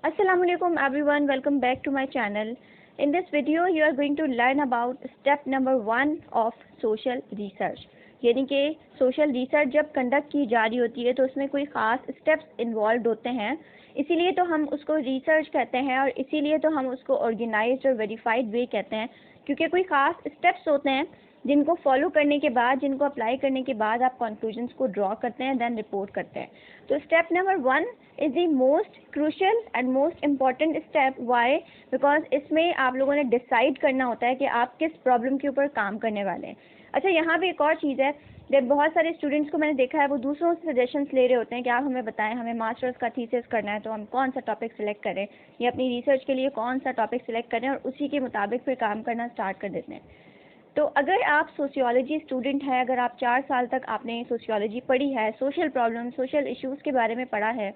Assalamualaikum everyone, welcome back to my channel. In this video you are going to learn about step number 1 of social research. यानी कि social research जब conduct की जा रही होती है तो उसमें कोई ख़ास स्टेप्स इन्वॉल्व होते हैं, इसीलिए तो हम उसको रिसर्च कहते हैं और इसीलिए तो हम उसको ऑर्गेनाइज्ड और वेरीफाइड वे कहते हैं, क्योंकि कोई ख़ास स्टेप्स होते हैं जिनको फॉलो करने के बाद, जिनको अप्लाई करने के बाद आप कंक्लूजन्स को ड्रॉ करते हैं, देन रिपोर्ट करते हैं. तो step number 1 is the most crucial and most important step. Why? Because इसमें आप लोगों ने डिसाइड करना होता है कि आप किस प्रॉब्लम के ऊपर काम करने वाले हैं. अच्छा, यहाँ पे एक और चीज़ है. जब बहुत सारे स्टूडेंट्स को मैंने देखा है वो दूसरों से सजेशंस ले रहे होते हैं कि आप हमें बताएं, हमें मास्टर्स का थीसिस करना है तो हम कौन सा टॉपिक सिलेक्ट करें या अपनी रिसर्च के लिए कौन सा टॉपिक सिलेक्ट करें, और उसी के मुताबिक फिर काम करना स्टार्ट कर देते हैं. तो अगर आप सोशियोलॉजी स्टूडेंट हैं, अगर आप 4 साल तक आपने सोशियोलॉजी पढ़ी है, सोशल प्रॉब्लम, सोशल इश्यूज़ के बारे में पढ़ा है,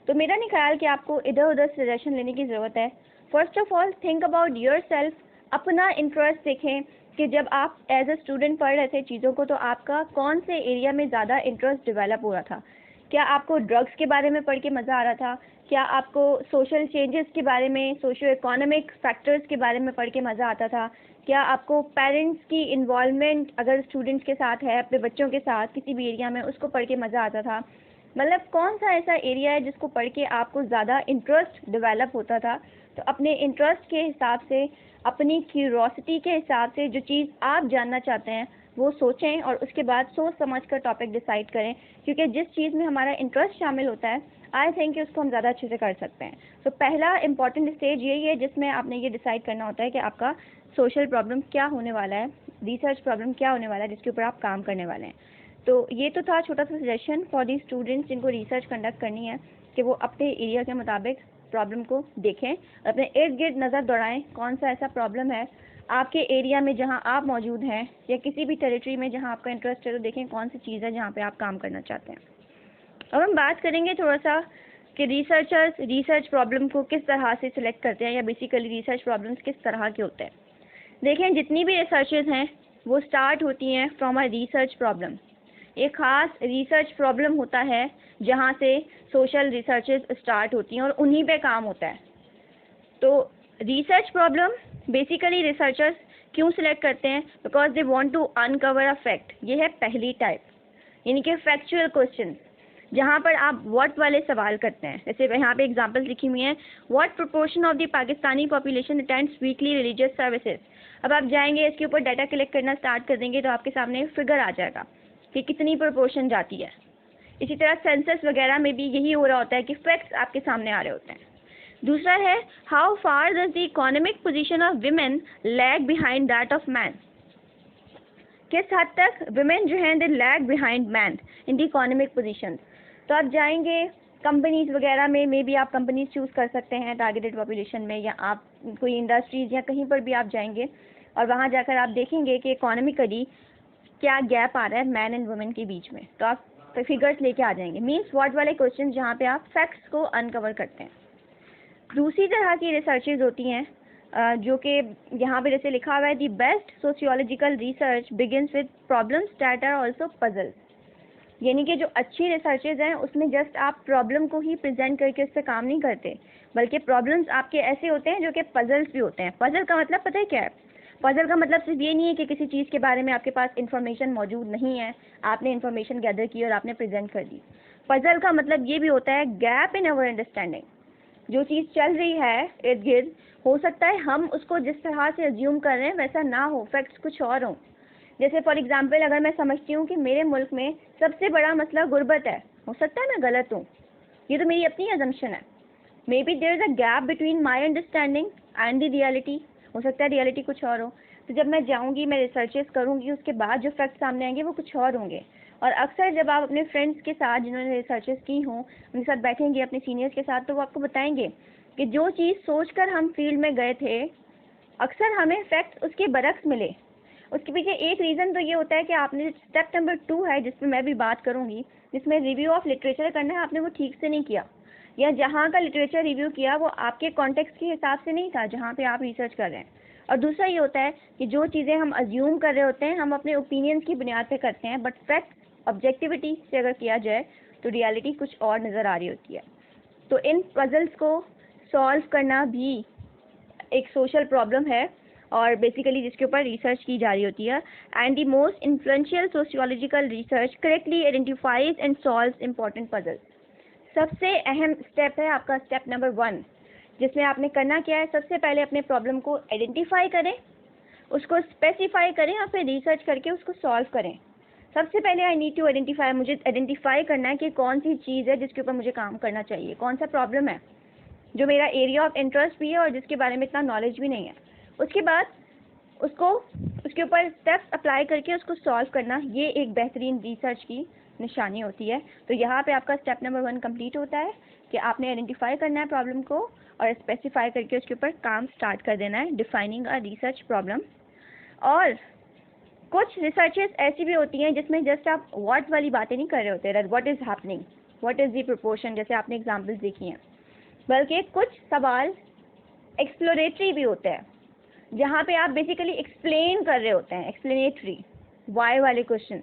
तो मेरा नहीं ख्याल कि आपको इधर उधर सजेशन लेने की ज़रूरत है. First of all think about your self. अपना इंटरेस्ट देखें कि जब आप एज अ स्टूडेंट पढ़ रहे थे चीज़ों को, तो आपका कौन से एरिया में ज़्यादा इंटरेस्ट डेवलप हो रहा था. क्या आपको ड्रग्स के बारे में पढ़ के मज़ा आ रहा था? क्या आपको सोशल चेंजेस के बारे में, सोशो इकोनॉमिक फैक्टर्स के बारे में पढ़ के मज़ा आता था? क्या आपको पेरेंट्स की इन्वॉल्वमेंट अगर स्टूडेंट्स के साथ है, अपने बच्चों के साथ किसी भी एरिया में, उसको पढ़ के मज़ा आता था? मतलब कौन सा ऐसा एरिया है जिसको पढ़ के आपको ज़्यादा इंटरेस्ट डेवलप होता था? तो अपने इंटरेस्ट के हिसाब से, अपनी क्यूरोसिटी के हिसाब से जो चीज़ आप जानना चाहते हैं वो सोचें और उसके बाद सोच समझ कर टॉपिक डिसाइड करें, क्योंकि जिस चीज़ में हमारा इंटरेस्ट शामिल होता है आई थिंक उसको हम ज़्यादा अच्छे से कर सकते हैं. तो पहला इंपॉर्टेंट स्टेज यही है जिसमें आपने ये डिसाइड करना होता है कि आपका सोशल प्रॉब्लम क्या होने वाला है, रिसर्च प्रॉब्लम क्या होने वाला है जिसके ऊपर आप काम करने वाले हैं. तो ये तो था छोटा सा सजेशन फॉर दी स्टूडेंट्स जिनको रिसर्च कंडक्ट करनी है कि वो अपने एरिया के मुताबिक प्रॉब्लम को देखें, अपने इर्द गिर्द नज़र दौड़ाएं कौन सा ऐसा प्रॉब्लम है आपके एरिया में जहां आप मौजूद हैं या किसी भी टेरिटरी में जहां आपका इंटरेस्ट है, तो देखें कौन सी चीज़ है जहां पे आप काम करना चाहते हैं. अब हम बात करेंगे थोड़ा सा कि रिसर्चर्स रिसर्च प्रॉब्लम को किस तरह से सिलेक्ट करते हैं या बेसिकली रिसर्च प्रॉब्लम्स किस तरह के होते हैं. देखें, जितनी भी रिसर्चेस हैं वो स्टार्ट होती हैं फ्रॉम अ रिसर्च प्रॉब्लम. एक ख़ास रिसर्च प्रॉब्लम होता है जहाँ से सोशल रिसर्चेस स्टार्ट होती हैं और उन्हीं पे काम होता है. तो रिसर्च प्रॉब्लम बेसिकली रिसर्चर्स क्यों सिलेक्ट करते हैं? Because they want to uncover a fact. ये है पहली टाइप, यानी कि फैक्चुअल क्वेश्चन जहाँ पर आप व्हाट वाले सवाल करते हैं. जैसे यहाँ पे एग्जांपल्स लिखी हुई हैं. What proportion of the Pakistani population attends weekly religious services. अब आप जाएंगे इसके ऊपर डाटा कलेक्ट करना स्टार्ट कर देंगे तो आपके सामने फिगर आ जाएगा कि कितनी प्रोपोर्शन जाती है. इसी तरह सेंसस वगैरह में भी यही हो रहा होता है कि फैक्ट्स आपके सामने आ रहे होते हैं. दूसरा है how far does the economic position of women lag behind that of man. किस हद तक विमेन जो हैं they lag behind man in the economic position. तो आप जाएंगे कंपनीज वगैरह में, मे बी आप कंपनीज चूज़ कर सकते हैं टारगेटेड पॉपुलेशन में, या आप कोई इंडस्ट्रीज़ या कहीं पर भी आप जाएंगे और वहाँ जाकर आप देखेंगे कि इकोनॉमिकली क्या गैप आ रहा है मैन एंड वुमेन के बीच में. तो आप फिगर्स लेके आ जाएंगे. मीन्स व्हाट वाले क्वेश्चन जहाँ पे आप फैक्ट्स को अनकवर करते हैं. दूसरी तरह की रिसर्चेज होती हैं जो कि यहाँ पे जैसे लिखा हुआ है the best sociological research begins with problems that are also puzzles. यानी कि जो अच्छी रिसर्चेज हैं उसमें जस्ट आप प्रॉब्लम को ही प्रेजेंट करके उस पर काम नहीं करते, बल्कि प्रॉब्लम्स आपके ऐसे होते हैं जो कि पजल्स भी होते हैं. पजल का मतलब पता है क्या है? पजल का मतलब सिर्फ ये नहीं है कि किसी चीज़ के बारे में आपके पास इंफॉर्मेशन मौजूद नहीं है, आपने इंफॉर्मेशन गैदर की और आपने प्रेजेंट कर दी. पजल का मतलब ये भी होता है गैप इन अवर अंडरस्टैंडिंग. जो चीज़ चल रही है इर्द गिर्द, हो सकता है हम उसको जिस तरह से अज्यूम कर रहे हैं वैसा ना हो, फैक्ट्स कुछ और हों. जैसे फॉर एग्जांपल अगर मैं समझती हूँ कि मेरे मुल्क में सबसे बड़ा मसला गुर्बत है, हो सकता है मैं गलत हूँ, ये तो मेरी अपनी अजम्पशन है. Maybe there is a gap between my understanding and the reality. हो सकता है रियलिटी कुछ और हो. तो जब मैं जाऊँगी, मैं रिसर्चेस करूँगी, उसके बाद जो फैक्ट सामने आएंगे वो कुछ और होंगे. और अक्सर जब आप अपने फ्रेंड्स के साथ जिन्होंने रिसर्चेस की हों उनके साथ बैठेंगे, अपने सीनियर्स के साथ, तो वो आपको बताएंगे कि जो चीज़ सोचकर हम फील्ड में गए थे अक्सर हमें फैक्ट्स उसके बरक्स मिले. उसके पीछे एक रीज़न तो ये होता है कि आपने स्टेप नंबर 2 है जिस पर मैं भी बात करूँगी, जिसमें रिव्यू ऑफ लिटरेचर करना है, आपने वो ठीक से नहीं किया, या जहाँ का लिटरेचर रिव्यू किया वो आपके कॉन्टेक्स्ट के हिसाब से नहीं था जहाँ पे आप रिसर्च कर रहे हैं. और दूसरा ये होता है कि जो चीज़ें हम अज्यूम कर रहे होते हैं हम अपने ओपिनियंस की बुनियाद पे करते हैं, बट फैक्ट ऑब्जेक्टिविटी से अगर किया जाए तो रियलिटी कुछ और नज़र आ रही होती है. तो इन पजल्स को सॉल्व करना भी एक सोशल प्रॉब्लम है और बेसिकली जिसके ऊपर रिसर्च की जा रही होती है। And the most influential sociological research correctly identifies and solves important puzzles. सबसे अहम स्टेप है आपका स्टेप नंबर 1, जिसमें आपने करना क्या है, सबसे पहले अपने प्रॉब्लम को आइडेंटिफाई करें, उसको स्पेसिफाई करें और फिर रिसर्च करके उसको सॉल्व करें। सबसे पहले आई नीड टू आइडेंटिफाई, मुझे आइडेंटिफाई करना है कि कौन सी चीज़ है जिसके ऊपर मुझे काम करना चाहिए, कौन सा प्रॉब्लम है जो मेरा एरिया ऑफ इंटरेस्ट भी है और जिसके बारे में इतना नॉलेज भी नहीं है। उसके बाद उसके ऊपर स्टेप्स अप्लाई करके उसको सॉल्व करना, ये एक बेहतरीन रिसर्च की निशानी होती है। तो यहाँ पे आपका स्टेप नंबर 1 कंप्लीट होता है कि आपने आइडेंटिफाई करना है प्रॉब्लम को और स्पेसिफाई करके उसके ऊपर काम स्टार्ट कर देना है, डिफाइनिंग अ रिसर्च प्रॉब्लम। और कुछ रिसर्चेस ऐसी भी होती हैं जिसमें जस्ट आप व्हाट वाली बातें नहीं कर रहे होते, that what is happening, what is the proportion, जैसे आपने एग्जांपल्स देखी हैं, बल्कि कुछ सवाल एक्सप्लोरेटरी भी होते हैं जहाँ पे आप बेसिकली एक्सप्लेन कर रहे होते हैं, एक्सप्लेनेटरी वाई वाले क्वेश्चन,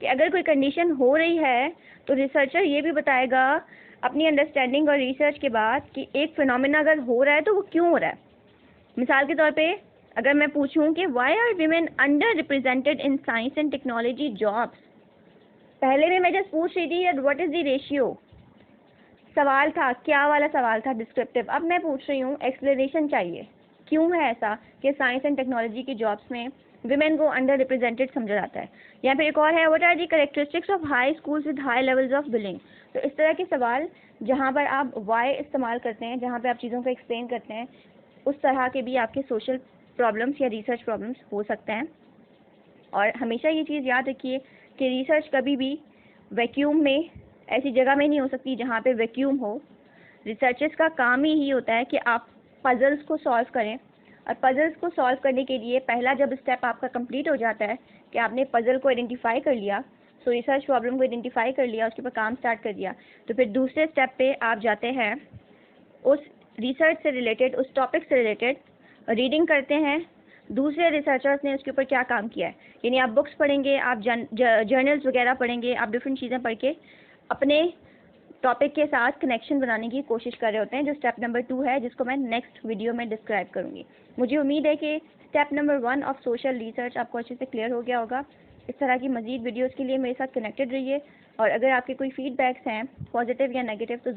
कि अगर कोई कंडीशन हो रही है तो रिसर्चर ये भी बताएगा अपनी अंडरस्टैंडिंग और रिसर्च के बाद कि एक फिनोमेना अगर हो रहा है तो वो क्यों हो रहा है। मिसाल के तौर पे अगर मैं पूछूं कि why are women underrepresented in science and technology jobs, पहले भी मैं जस्ट पूछ रही थी व्हाट इज़ द रेशियो, सवाल था क्या वाला सवाल था डिस्क्रिप्टिव, अब मैं पूछ रही हूँ एक्सप्लेनेशन चाहिए क्यों है ऐसा कि साइंस एंड टेक्नोलॉजी की जॉब्स में विमेन को अंडर रिप्रेजेंटेड समझा जाता है। या फिर एक और है what are the characteristics of high schools with high levels of bullying. तो इस तरह के सवाल जहाँ पर आप वाई इस्तेमाल करते हैं, जहाँ पे आप चीज़ों को एक्सप्लेन करते हैं, उस तरह के भी आपके सोशल प्रॉब्लम्स या रिसर्च प्रॉब्लम्स हो सकते हैं। और हमेशा ये चीज़ याद रखिए कि रिसर्च कभी भी वैक्यूम में, ऐसी जगह में नहीं हो सकती जहाँ पे वैक्यूम हो। रिसर्चर्स का काम ही होता है कि आप पजल्स को सॉल्व करें, और पजल्स को सॉल्व करने के लिए पहला जब स्टेप आपका कंप्लीट हो जाता है कि आपने पजल को आइडेंटिफाई कर लिया, सो रिसर्च प्रॉब्लम को आइडेंटिफाई कर लिया, उसके ऊपर काम स्टार्ट कर दिया, तो फिर दूसरे स्टेप पे आप जाते हैं उस रिसर्च से रिलेटेड, उस टॉपिक से रिलेटेड रीडिंग करते हैं दूसरे रिसर्चर्स ने उसके ऊपर क्या काम किया है। यानी आप बुक्स पढ़ेंगे, आप जर्नल्स वगैरह पढ़ेंगे, आप डिफरेंट चीज़ें पढ़ के अपने टॉपिक के साथ कनेक्शन बनाने की कोशिश कर रहे होते हैं, जो स्टेप नंबर 2 है, जिसको मैं नेक्स्ट वीडियो में डिस्क्राइब करूँगी। मुझे उम्मीद है कि step number 1 of social research आपको अच्छे से क्लियर हो गया होगा। इस तरह की मज़ीद वीडियोज़ के लिए मेरे साथ कनेक्टेड रहिए, और अगर आपके कोई फीडबैक्स हैं पॉजिटिव या नेगेटिव तो